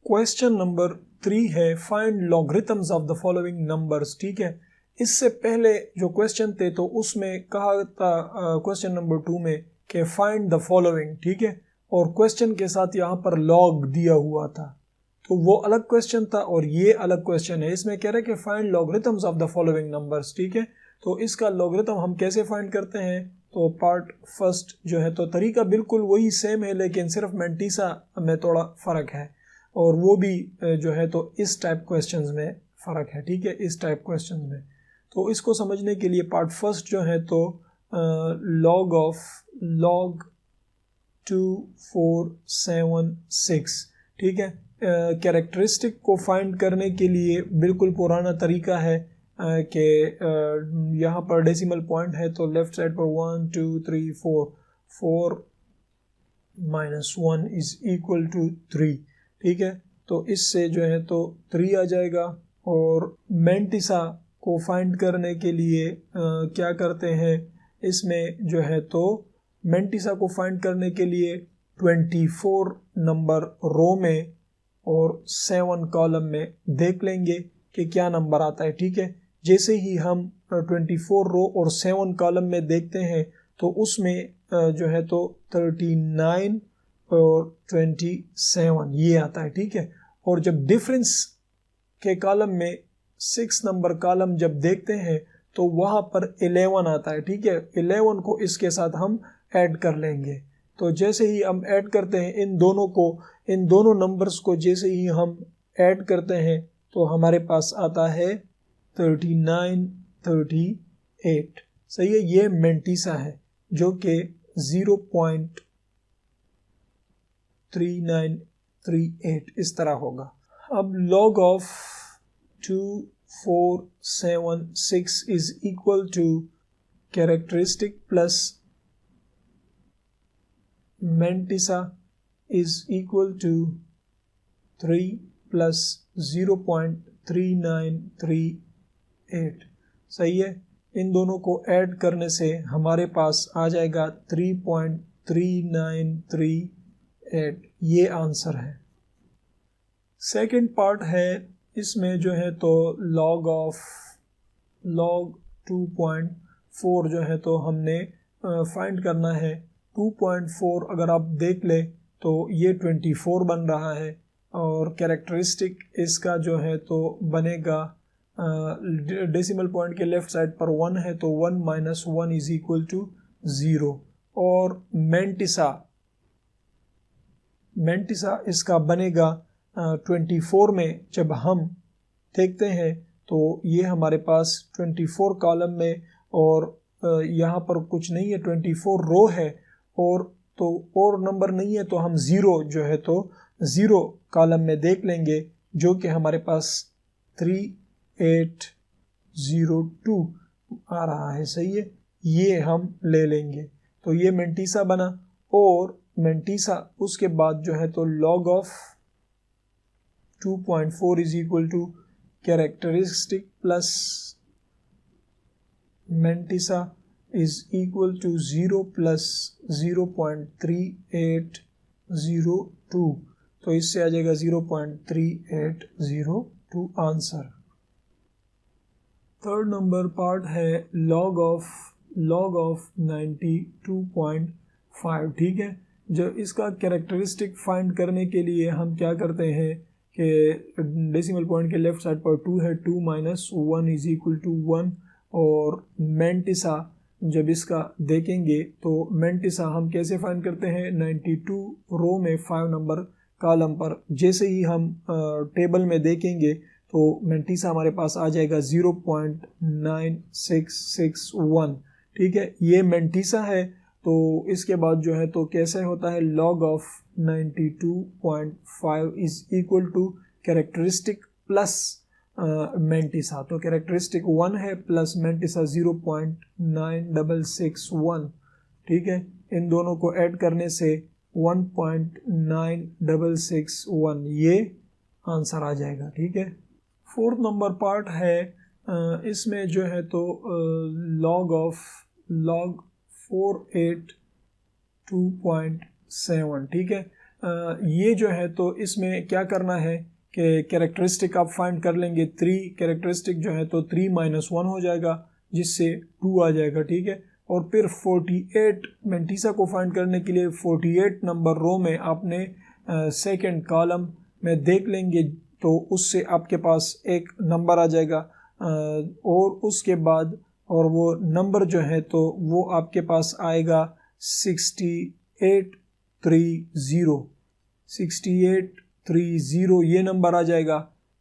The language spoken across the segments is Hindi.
क्वेश्चन नंबर 3 है find logarithms of the following numbers. ठीक है, इससे पहले जो क्वेश्चन थे तो उसमें कहा था क्वेश्चन नंबर 2 में कि फाइंड द फॉलोइंग। ठीक है, और क्वेश्चन के साथ यहाँ पर लॉग दिया हुआ था, तो वो अलग क्वेश्चन था और ये अलग क्वेश्चन है। इसमें कह रहे हैं कि find logarithms of the following numbers. ठीक है, तो इसका लॉगरिथम हम कैसे फाइंड करते हैं, तो पार्ट फर्स्ट जो है तो तरीका बिल्कुल वही सेम है, लेकिन सिर्फ मेंटीसा में थोड़ा फर्क है, और वो भी जो है तो इस टाइप क्वेश्चंस में फ़र्क है। ठीक है, इस टाइप क्वेश्चंस में। तो इसको समझने के लिए पार्ट फर्स्ट जो है तो लॉग ऑफ लॉग 2 4 7 6। ठीक है, कैरेक्टरिस्टिक को फाइंड करने के लिए बिल्कुल पुराना तरीका है कि यहाँ पर डेसिमल पॉइंट है तो लेफ्ट साइड पर 1 2 3 4 माइनस 1 इज इक्वल टू 3। ठीक है, तो इससे जो है तो 3 आ जाएगा। और मेंटिसा को फाइंड करने के लिए क्या करते हैं, इसमें जो है तो मेंटिसा को फाइंड करने के लिए 24 नंबर रो में और 7 कॉलम में देख लेंगे कि क्या नंबर आता है। ठीक है, जैसे ही हम 24 रो और 7 कॉलम में देखते हैं तो उसमें जो है तो 39 और 27 ये आता है। ठीक है, और जब डिफरेंस के कॉलम में 6 नंबर कॉलम जब देखते हैं तो वहां पर 11 आता है। ठीक है, 11 को इसके साथ हम ऐड कर लेंगे। तो जैसे ही हम ऐड करते हैं इन दोनों नंबर्स को जैसे ही हम ऐड करते हैं तो हमारे पास आता है 39 38। सही है, ये मेंटिसा है जो कि 0.3938 इस तरह होगा। अब log of 2 4 7 6 is equal to characteristic plus mantissa is equal to 3 plus 0.3938। सही है, इन दोनों को ऐड करने से हमारे पास आ जाएगा 3.3938। ये आंसर है। सेकंड पार्ट है, इसमें जो है तो log 2.4 जो है तो हमने फाइंड करना है। 2.4 अगर आप देख ले तो ये 24 बन रहा है, और कैरेक्टरिस्टिक इसका जो है तो बनेगा डेसिमल पॉइंट के लेफ्ट साइड पर 1 है तो 1 माइनस 1 इज इक्वल टू 0। और मेंटिसा इसका बनेगा 24 में जब हम देखते हैं तो ये हमारे पास 24 कॉलम में और यहाँ पर कुछ नहीं है, 24 रो है और नंबर नहीं है, तो हम 0 जो है तो 0 कॉलम में देख लेंगे जो कि हमारे पास 3802 आ रहा है। सही है, ये हम ले लेंगे। तो ये मेंटिसा बना, और मेंटिसा उसके बाद जो है तो log of 2.4 is equal to characteristic plus mantissa is equal to 0 plus 0.3802। तो इससे आ जाएगा 0.3802 आंसर। थर्ड नंबर पार्ट है log ऑफ 92.5। ठीक है, जो इसका कैरेक्टरिस्टिक फाइंड करने के लिए हम क्या करते हैं कि डेसिमल पॉइंट के लेफ्ट साइड पर 2 है, 2 माइनस 1 इज इक्वल टू 1। और मेंटिसा जब इसका देखेंगे तो मेंटिसा हम कैसे फाइंड करते हैं, 92 रो में 5 नंबर कॉलम पर जैसे ही हम टेबल में देखेंगे तो मेंटिसा हमारे पास आ जाएगा 0.9661। ठीक है, ये मेंटिसा है। तो इसके बाद जो है तो कैसे होता है, log of 92.5 is equal to characteristic plus mantissa. तो कैरेक्टरिस्टिक 1 है प्लस मेंटिसा 0.9661। ठीक है, इन दोनों को ऐड करने से 1.9661 ये आंसर आ जाएगा। ठीक है, फोर्थ नंबर पार्ट है, इसमें जो है तो log 482.7। ठीक है, ये जो है तो इसमें क्या करना है कि कैरेक्टरिस्टिक आप फाइंड कर लेंगे। 3 कैरेक्टरिस्टिक जो है तो 3 - 1 हो जाएगा, जिससे 2 आ जाएगा, ठीक है। और फिर 48 मेंटिसा को फाइंड करने के लिए 48 नंबर रो में आपने सेकंड कॉलम में देख लेंगे, तो उससे आपके पास एक नंबर आ जाएगा। और उसके बाद और वो नंबर जो है तो वो आपके पास आएगा 6830 ये नंबर आ जाएगा,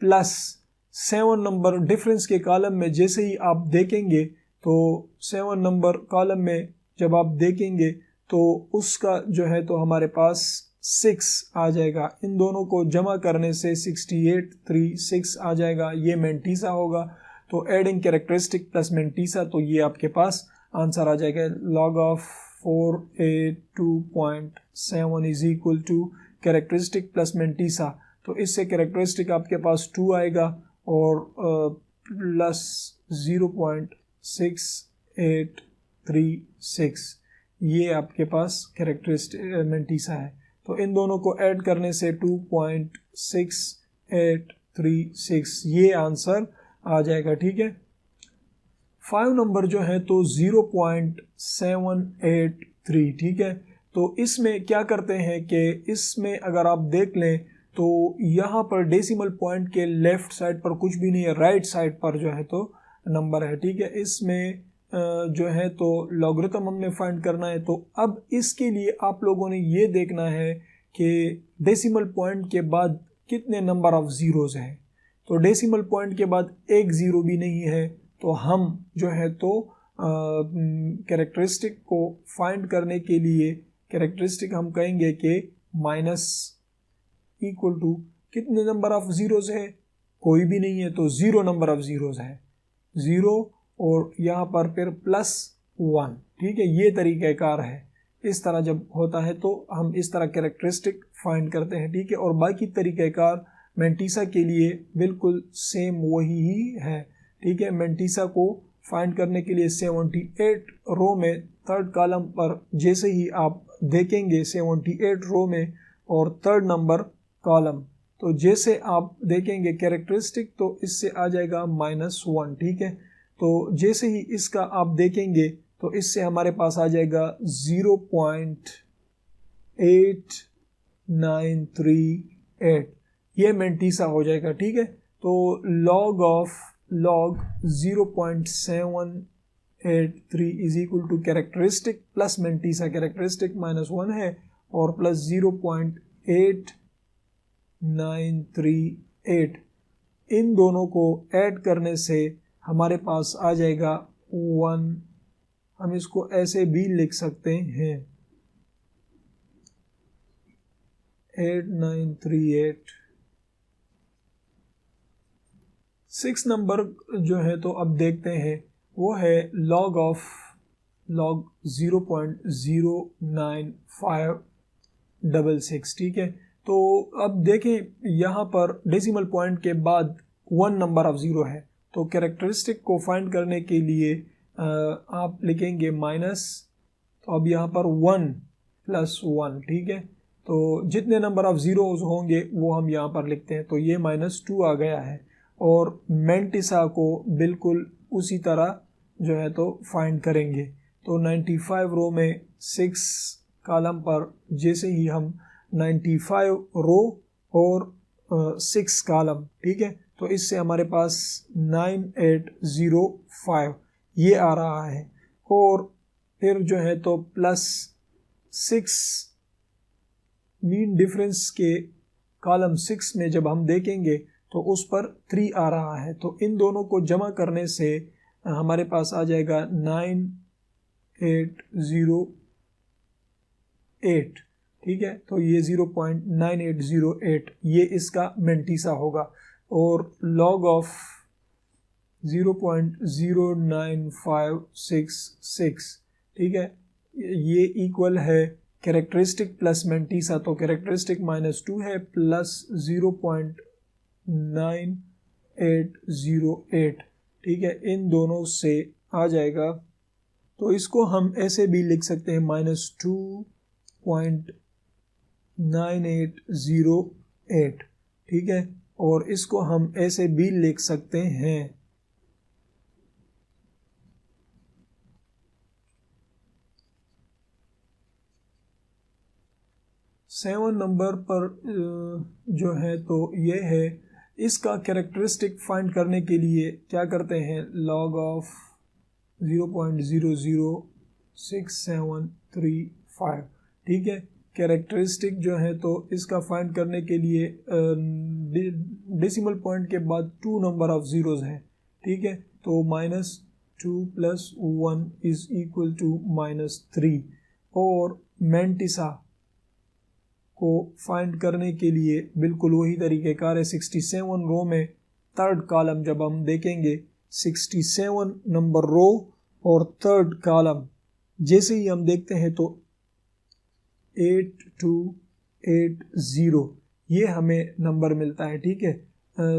प्लस 7 नंबर डिफरेंस के कॉलम में जैसे ही आप देखेंगे तो 7 नंबर कॉलम में जब आप देखेंगे तो उसका जो है तो हमारे पास 6 आ जाएगा। इन दोनों को जमा करने से 6836 आ जाएगा, ये मेंटिसा होगा। तो एडिंग कैरेक्टरिस्टिक प्लस मेंटिसा, तो ये आपके पास आंसर आ जाएगा। log of 482.7 is equal to characteristic plus mantissa. तो इससे कैरेक्टरिस्टिक आपके पास 2 आएगा और प्लस 0.6836, ये आपके पास कैरेक्टरिस्टिक मेंटिसा है। तो इन दोनों को ऐड करने से 2.6836 ये आंसर आ जाएगा, ठीक है। 5 नंबर जो है तो 0.783, ठीक है। तो इसमें क्या करते हैं कि इसमें अगर आप देख लें तो यहाँ पर डेसिमल पॉइंट के लेफ्ट साइड पर कुछ भी नहीं है, राइट साइड पर जो है तो नंबर है, ठीक है। इसमें जो है तो लॉगरिथम हमने फाइंड करना है। तो अब इसके लिए आप लोगों ने ये देखना है कि डेसिमल पॉइंट के बाद कितने नंबर ऑफ ज़ीरोज़ हैं। तो डेसिमल पॉइंट के बाद एक ज़ीरो भी नहीं है, तो हम जो है तो कैरेक्टरिस्टिक को फाइंड करने के लिए कैरेक्टरिस्टिक हम कहेंगे कि माइनस इक्वल टू कितने नंबर ऑफ ज़ीरोज़ है, कोई भी नहीं है, तो 0 नंबर ऑफ ज़ीरोज़ है, 0 और यहाँ पर फिर +1, ठीक है। ये तरीक़ाकार है। इस तरह जब होता है तो हम इस तरह कैरेक्टरिस्टिक फाइंड करते हैं, ठीक है। और बाकी तरीक़ाकार मेंटिसा के लिए बिल्कुल सेम वही ही है, ठीक है। मेंटिसा को फाइंड करने के लिए 78 रो में थर्ड कॉलम पर जैसे ही आप देखेंगे 78 रो में और थर्ड नंबर कॉलम, तो जैसे आप देखेंगे कैरेक्टरिस्टिक तो इससे आ जाएगा -1, ठीक है। तो जैसे ही इसका आप देखेंगे तो इससे हमारे पास आ जाएगा 0.8938, ये मेंटिसा हो जाएगा, ठीक है। तो log 0.783 is equal to characteristic plus mantissa, characteristic -1 है और प्लस 0.8938, इन दोनों को ऐड करने से हमारे पास आ जाएगा 1। हम इसको ऐसे भी लिख सकते हैं 8938। 6 नंबर जो है तो अब देखते हैं, वो है log 0.09566, ठीक है। तो अब देखें यहाँ पर डेसिमल पॉइंट के बाद 1 नंबर ऑफ ज़ीरो है, तो कैरेक्टरिस्टिक को फाइंड करने के लिए आप लिखेंगे माइनस, तो अब यहाँ पर 1 + 1, ठीक है। तो जितने नंबर ऑफ ज़ीरोज़ होंगे वो हम यहाँ पर लिखते हैं, तो ये -2 आ गया है। और मेंटिसा को बिल्कुल उसी तरह जो है तो फाइंड करेंगे। तो 95 रो में 6 कॉलम पर जैसे ही हम 95 रो और 6 कॉलम, ठीक है, तो इससे हमारे पास 9805 ये आ रहा है। और फिर जो है तो +6 मीन डिफरेंस के कॉलम 6 में जब हम देखेंगे तो उस पर 3 आ रहा है, तो इन दोनों को जमा करने से हमारे पास आ जाएगा 9808, ठीक है। तो ये 0.9808 ये इसका मेंटिसा होगा। और log ऑफ 0.09566, ठीक है, ये इक्वल है कैरेक्टरिस्टिक प्लस मेंटिसा। तो कैरेक्टरिस्टिक -2 है प्लस 0.9808, ठीक है, इन दोनों से आ जाएगा। तो इसको हम ऐसे भी लिख सकते हैं -2.9808 9808, ठीक है। और इसको हम ऐसे भी लिख सकते हैं, 7 नंबर पर जो है तो ये है। इसका कैरेक्टरिस्टिक फाइंड करने के लिए क्या करते हैं, लॉग ऑफ 0.006735, ठीक है। कैरेक्टरिस्टिक जो है तो इसका फाइंड करने के लिए डेसिमल पॉइंट के बाद 2 नंबर ऑफ ज़ीरोज़ हैं, ठीक है। तो -2 + 1 = -3। और मैंटिसा को फाइंड करने के लिए बिल्कुल वही तरीक़ेकार है। 67 रो में थर्ड कॉलम जब हम देखेंगे, 67 नंबर रो और थर्ड कॉलम जैसे ही हम देखते हैं तो 8280 ये हमें नंबर मिलता है, ठीक है।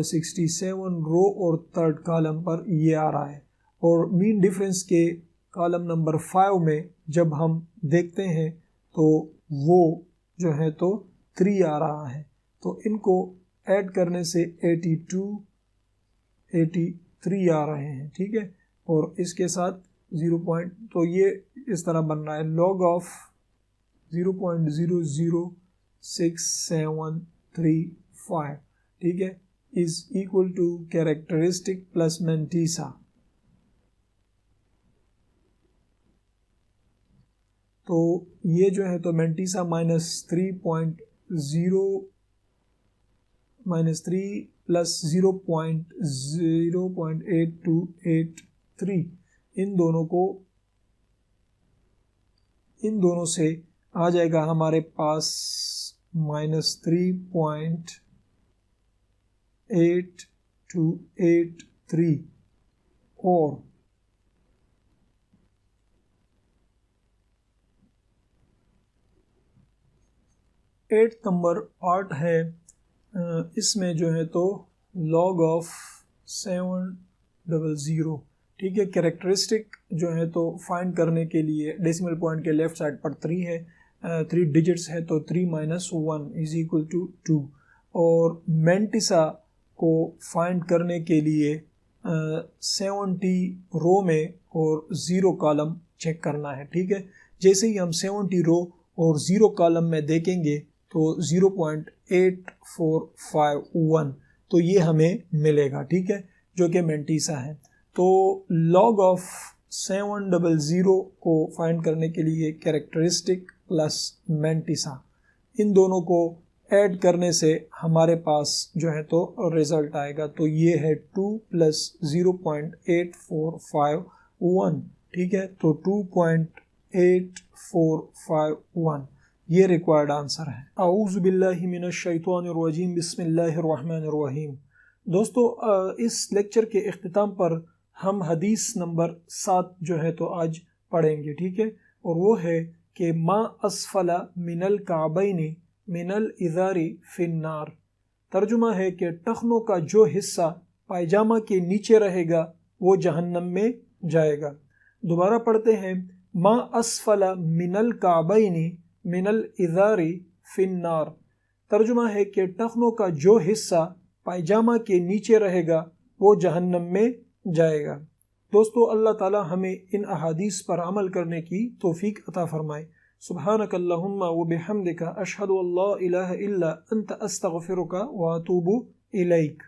67 रो और थर्ड कॉलम पर ये आ रहा है। और मीन डिफरेंस के कॉलम नंबर 5 में जब हम देखते हैं तो वो जो है तो 3 आ रहा है। तो इनको ऐड करने से 83 आ रहे हैं, ठीक है। और इसके साथ 0 पॉइंट, तो ये इस तरह बन रहा है, लॉग ऑफ 0.006735, ठीक है, is equal to characteristic plus mantissa. तो ये जो है तो मैंटिसा -3 प्लस 0.8283, इन दोनों से आ जाएगा हमारे पास -3.8283। और एट नंबर पार्ट है, इसमें जो है तो लॉग ऑफ 700, ठीक है। कैरेक्टरिस्टिक जो है तो फाइंड करने के लिए डेसिमल पॉइंट के लेफ्ट साइड पर 3 है, 3 डिजिट्स है, तो 3 - 1 = 2। और मैंटिसा को फाइंड करने के लिए 70 रो में और 0 कॉलम चेक करना है, ठीक है। जैसे ही हम 70 रो और 0 कॉलम में देखेंगे तो 0.8451, तो ये हमें मिलेगा, ठीक है, जो कि मैंटिसा है। तो लॉग ऑफ 700 को फाइंड करने के लिए कैरेक्टरिस्टिक प्लस मैंटिसा, इन दोनों को ऐड करने से हमारे पास जो है तो रिजल्ट आएगा। तो ये है 2 + 0.8451, ठीक है। तो 2.8451 ये रिक्वायर्ड आंसर है। औज़ु बिल्लाहि मिनश शैतानिर रजीम, बिस्मिल्लाहिर रहमानिर रहीम। दोस्तों, इस लेक्चर के इख्तिताम पर हम हदीस नंबर 7 जो है तो आज पढ़ेंगे, ठीक है। और वो है कि मा अस्फला मिनल काबैनी मिनल इज़ारी फिन्नार। तर्जुमा है कि टखनों का जो हिस्सा पायजामा के नीचे रहेगा वो जहन्नम में जाएगा। दोबारा पढ़ते हैं, मा अस्फला मिनल काबैनी मिनल इज़ारी फिन्नार। तर्जुमा है कि टखनों का जो हिस्सा पायजामा के नीचे रहेगा वो जहन्नम में जाएगा। दोस्तों, अल्लाह ताला हमें इन अहादीस पर अमल करने की तौफीक अता फरमाए। सुब्हानकल्लाहुम्मा व बिहम्दिका अशहदु अल्ला इलाहा इल्ला अंत अस्तगफिरुका व अतूबु इलैक।